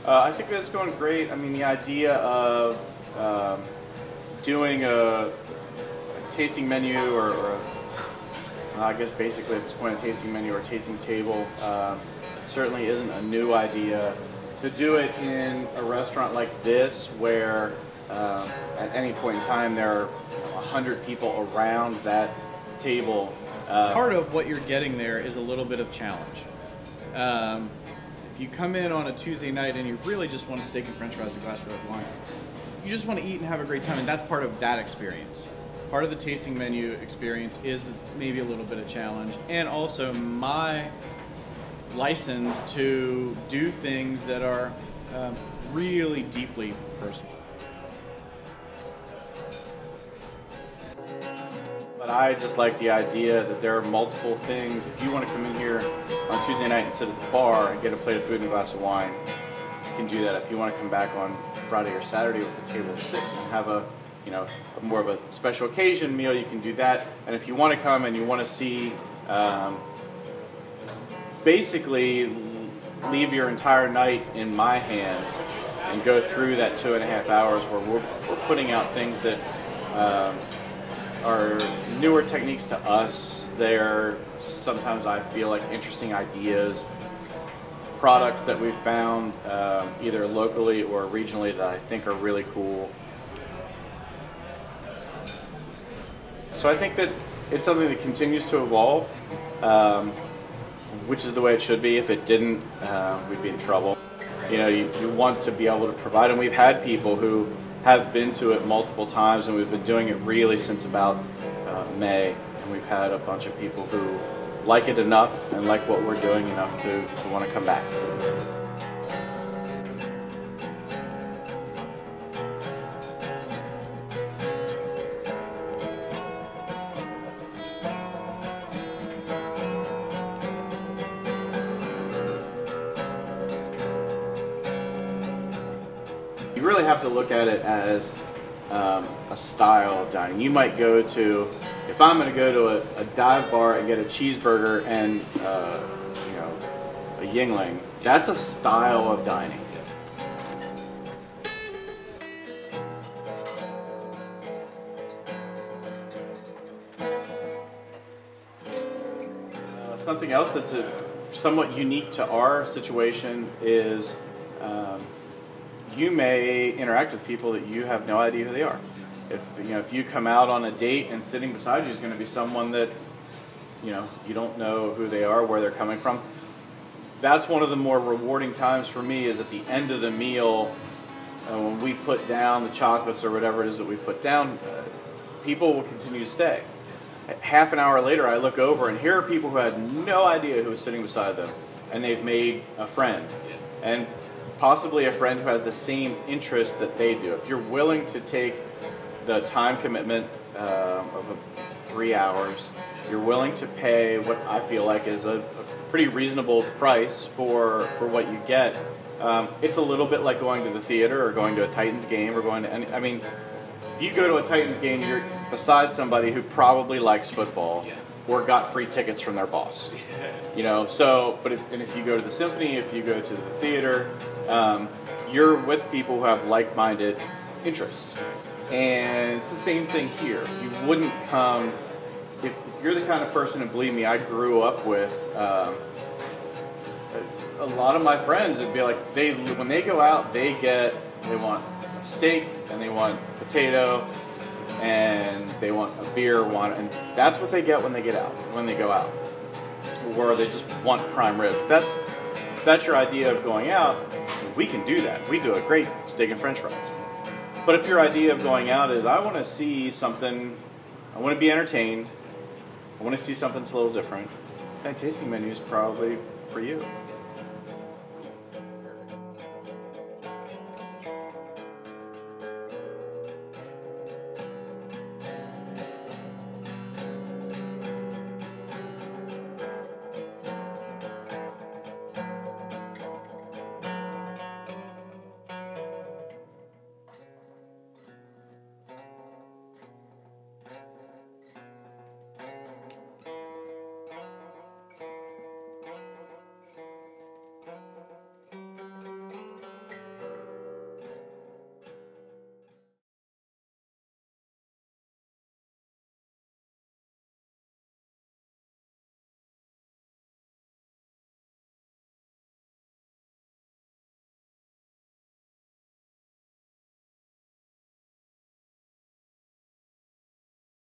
I think that's going great. I mean, the idea of doing a tasting menu I guess basically at this point a tasting menu or a tasting table certainly isn't a new idea. To do it in a restaurant like this where at any point in time there are 100 people around that table. Part of what you're getting there is a little bit of challenge. If you come in on a Tuesday night and you really just want a steak and french fries and a glass of red wine, you just want to eat and have a great time, and that's part of that experience. Part of the tasting menu experience is maybe a little bit of challenge, and also my license to do things that are really deeply personal. But I just like the idea that there are multiple things. If you want to come in here on Tuesday night and sit at the bar and get a plate of food and a glass of wine, you can do that. If you want to come back on Friday or Saturday with a table of 6 and have a, more of a special occasion meal, you can do that. And if you want to come and you want to see, basically leave your entire night in my hands and go through that 2.5 hours where we're putting out things that are newer techniques to us. They're sometimes, I feel like, interesting ideas, products that we've found either locally or regionally that I think are really cool. So I think that it's something that continues to evolve, which is the way it should be. If it didn't, we'd be in trouble. You want to be able to provide, and we've had people who have been to it multiple times, and we've been doing it really since about May, and we've had a bunch of people who like it enough and like what we're doing enough to want to come back. You really have to look at it as a style of dining. You might go to, if I'm going to go to a dive bar and get a cheeseburger and a Yingling, that's a style of dining. Something else that's somewhat unique to our situation is you may interact with people that you have no idea who they are. If you come out on a date and sitting beside you is going to be someone that you don't know who they are, where they're coming from. That's one of the more rewarding times for me, is at the end of the meal when we put down the chocolates or whatever it is that we put down, people will continue to stay. Half an hour later I look over and here are people who had no idea who was sitting beside them, and they've made a friend. And possibly a friend who has the same interest that they do. If you're willing to take the time commitment of 3 hours, you're willing to pay what I feel like is a pretty reasonable price for what you get. It's a little bit like going to the theater or going to a Titans game or going to I mean, if you go to a Titans game, you're beside somebody who probably likes football or got free tickets from their boss. But if you go to the symphony, if you go to the theater, you're with people who have like-minded interests. And it's the same thing here. You wouldn't come, if you're the kind of person, and believe me, I grew up with a lot of my friends would be like, when they go out, they want steak and they want potato and they want a beer, and that's what they get when they go out. Or they just want prime rib. If that's your idea of going out, we can do that. We do a great steak and french fries. But if your idea of going out is, I want to see something, I want to be entertained, I want to see something that's a little different, that tasting menu is probably for you.